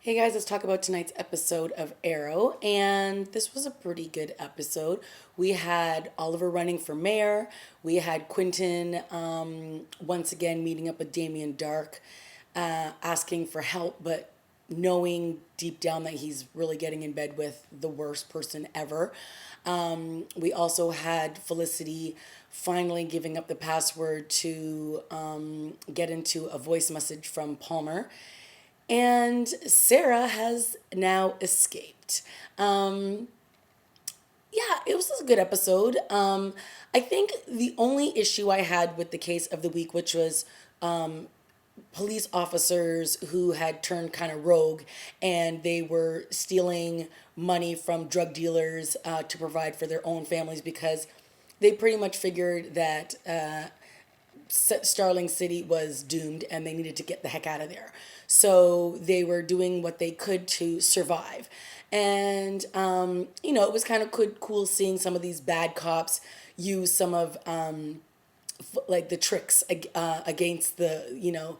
Hey guys, let's talk about tonight's episode of Arrow. And this was a pretty good episode. We had Oliver running for mayor. We had Quentin once again meeting up with Damien Dark, asking for help, but knowing deep down that he's really getting in bed with the worst person ever. We also had Felicity finally giving up the password to get into a voice message from Palmer. And Sarah has now escaped. Yeah, it was a good episode. I think the only issue I had with the case of the week, which was police officers who had turned kind of rogue and they were stealing money from drug dealers to provide for their own families because they pretty much figured that Starling City was doomed and they needed to get the heck out of there. So they were doing what they could to survive. And, it was kind of cool seeing some of these bad cops use some of like the tricks against the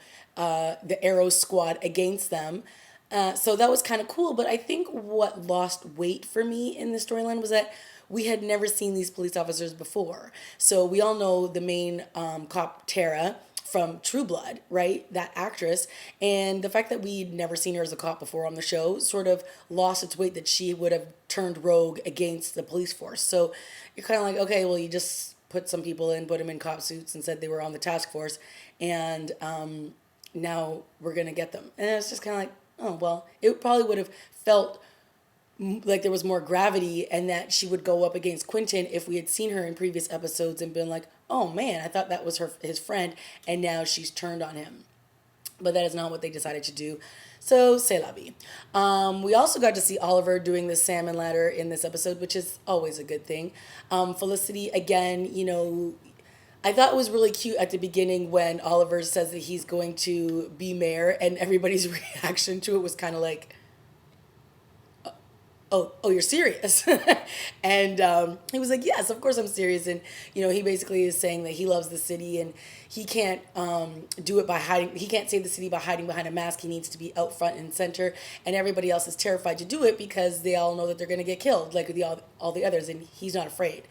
Arrow squad against them. So that was kind of cool. But I think what lost weight for me in the storyline was that we had never seen these police officers before. So we all know the main cop, Tara, from True Blood, right? That actress. And the fact that we'd never seen her as a cop before on the show sort of lost its weight that she would have turned rogue against the police force. So you're kind of like, okay, well, you just put some people in, put them in cop suits and said they were on the task force. And now we're going to get them. And it's just kind of like, oh, well, it probably would have felt like there was more gravity and that she would go up against Quentin if we had seen her in previous episodes and been like, oh man, I thought that was his friend and now she's turned on him. But that is not what they decided to do. So, c'est la vie. We also got to see Oliver doing the salmon ladder in this episode, which is always a good thing. Felicity, again, I thought it was really cute at the beginning when Oliver says that he's going to be mayor, and everybody's reaction to it was kind of like, oh, you're serious. And he was like, yes, of course I'm serious. And, he basically is saying that he loves the city and he can't do it by hiding. He can't save the city by hiding behind a mask. He needs to be out front and center. And everybody else is terrified to do it because they all know that they're going to get killed, like all the others. And he's not afraid.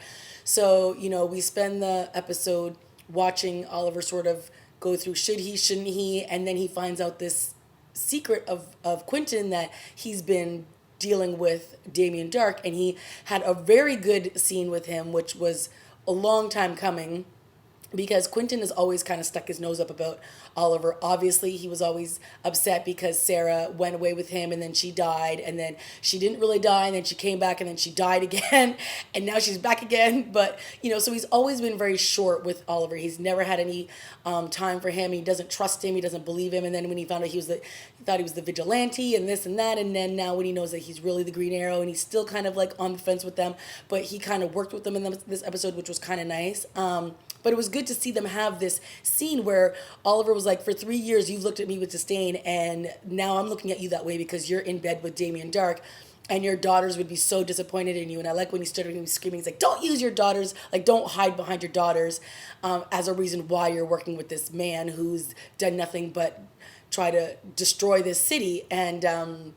So, we spend the episode watching Oliver sort of go through should he, shouldn't he. And then he finds out this secret of Quentin that he's been dealing with Damien Dark, and he had a very good scene with him, which was a long time coming because Quentin has always kind of stuck his nose up about Oliver. Obviously, he was always upset because Sarah went away with him and then she died and then she didn't really die and then she came back and then she died again and now she's back again. But, so he's always been very short with Oliver. He's never had any time for him. He doesn't trust him. He doesn't believe him. And then when he found out he thought he was the vigilante and this and that. And then now when he knows that he's really the Green Arrow and he's still kind of like on the fence with them, but he kind of worked with them in this episode, which was kind of nice. But it was good to see them have this scene where Oliver was like, for 3 years, you've looked at me with disdain, and now I'm looking at you that way because you're in bed with Damien Dark, and your daughters would be so disappointed in you. And I like when he started screaming, he's like, don't use your daughters, like, don't hide behind your daughters as a reason why you're working with this man who's done nothing but try to destroy this city. And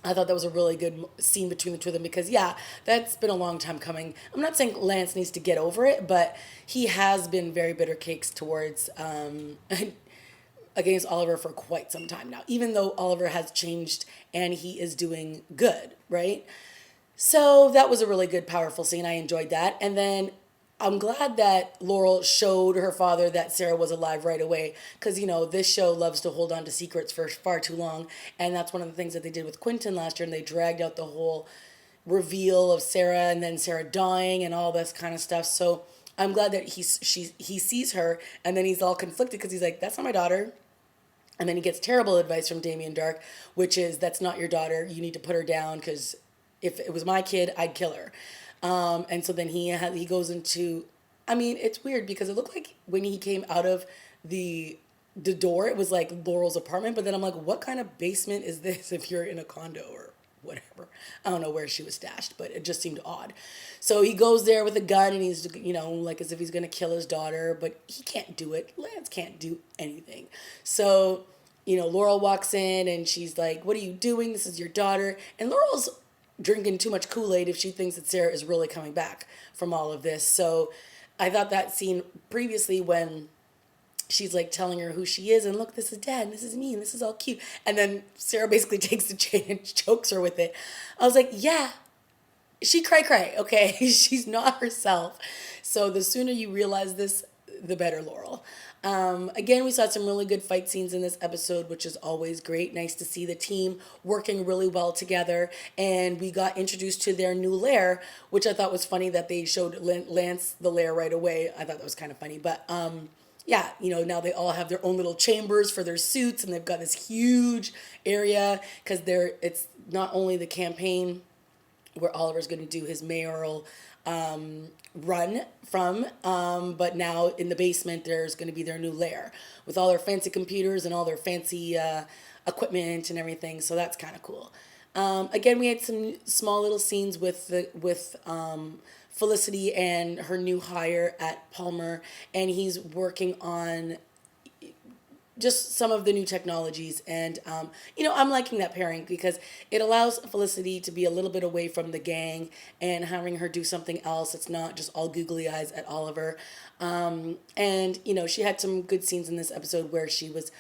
I thought that was a really good scene between the two of them because, yeah, that's been a long time coming. I'm not saying Lance needs to get over it, but he has been very bitter cakes towards against Oliver for quite some time now, even though Oliver has changed and he is doing good, right? So that was a really good, powerful scene. I enjoyed that. And then I'm glad that Laurel showed her father that Sarah was alive right away because, this show loves to hold on to secrets for far too long. And that's one of the things that they did with Quentin last year. And they dragged out the whole reveal of Sarah and then Sarah dying and all this kind of stuff. So I'm glad that he sees her and then he's all conflicted because he's like, that's not my daughter. And then he gets terrible advice from Damien Dark, which is, that's not your daughter. You need to put her down because if it was my kid, I'd kill her. And so then he goes into, I mean, it's weird because it looked like when he came out of the door, it was like Laurel's apartment. But then I'm like, what kind of basement is this if you're in a condo or whatever? I don't know where she was stashed, but it just seemed odd. So he goes there with a gun and he's, like as if he's going to kill his daughter, but he can't do it. Lance can't do anything. So, Laurel walks in and she's like, "What are you doing? This is your daughter." And Laurel's drinking too much Kool-Aid if she thinks that Sarah is really coming back from all of this. So I thought that scene previously when she's like telling her who she is and, "Look, this is Dad and this is me and this is all cute." And then Sarah basically takes the chain and chokes her with it. I was like, yeah, she cray, okay? She's not herself. So the sooner you realize this, the better, Laurel. Again, we saw some really good fight scenes in this episode, which is always great. Nice to see the team working really well together. And we got introduced to their new lair, which I thought was funny that they showed Lance the lair right away. I thought that was kind of funny. But yeah, now they all have their own little chambers for their suits, and they've got this huge area because it's not only the campaign where Oliver's going to do his mayoral run from, but now in the basement there's going to be their new lair with all their fancy computers and all their fancy equipment and everything. So that's kind of cool. Again, we had some small little scenes with Felicity and her new hire at Palmer, and he's working on just some of the new technologies. And, I'm liking that pairing because it allows Felicity to be a little bit away from the gang and having her do something else. It's not just all googly eyes at Oliver. And, she had some good scenes in this episode where she was,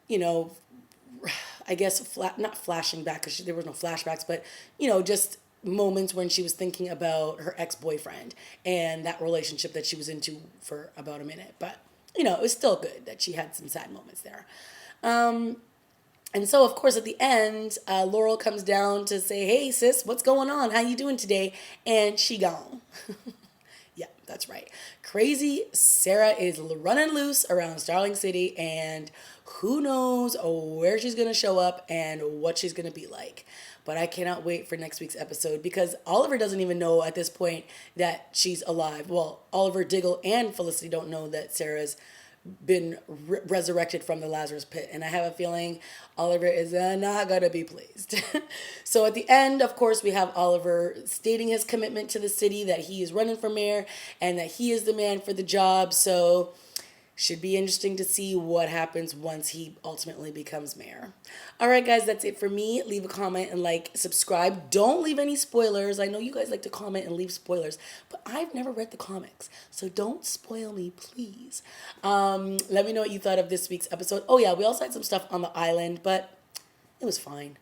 I guess, not flashing back because there were no flashbacks, but, just moments when she was thinking about her ex-boyfriend and that relationship that she was into for about a minute. But it was still good that she had some sad moments there. And so, of course, at the end, Laurel comes down to say, "Hey, sis, what's going on? How you doing today?" And she gone. Yeah, that's right. Crazy Sarah is running loose around Starling City, and who knows where she's going to show up and what she's going to be like. But I cannot wait for next week's episode because Oliver doesn't even know at this point that she's alive. Well, Oliver, Diggle, and Felicity don't know that Sarah's been resurrected from the Lazarus pit. And I have a feeling Oliver is not going to be pleased. So at the end, of course, we have Oliver stating his commitment to the city, that he is running for mayor and that he is the man for the job. So should be interesting to see what happens once he ultimately becomes mayor. All right, guys, that's it for me. Leave a comment and subscribe. Don't leave any spoilers. I know you guys like to comment and leave spoilers, but I've never read the comics, so don't spoil me, please. Let me know what you thought of this week's episode. Oh, yeah, we also had some stuff on the island, but it was fine.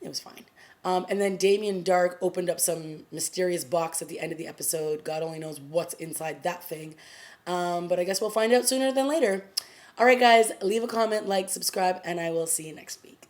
It was fine. And then Damien Dark opened up some mysterious box at the end of the episode. God only knows what's inside that thing. But I guess we'll find out sooner than later. All right, guys, leave a comment, subscribe, and I will see you next week.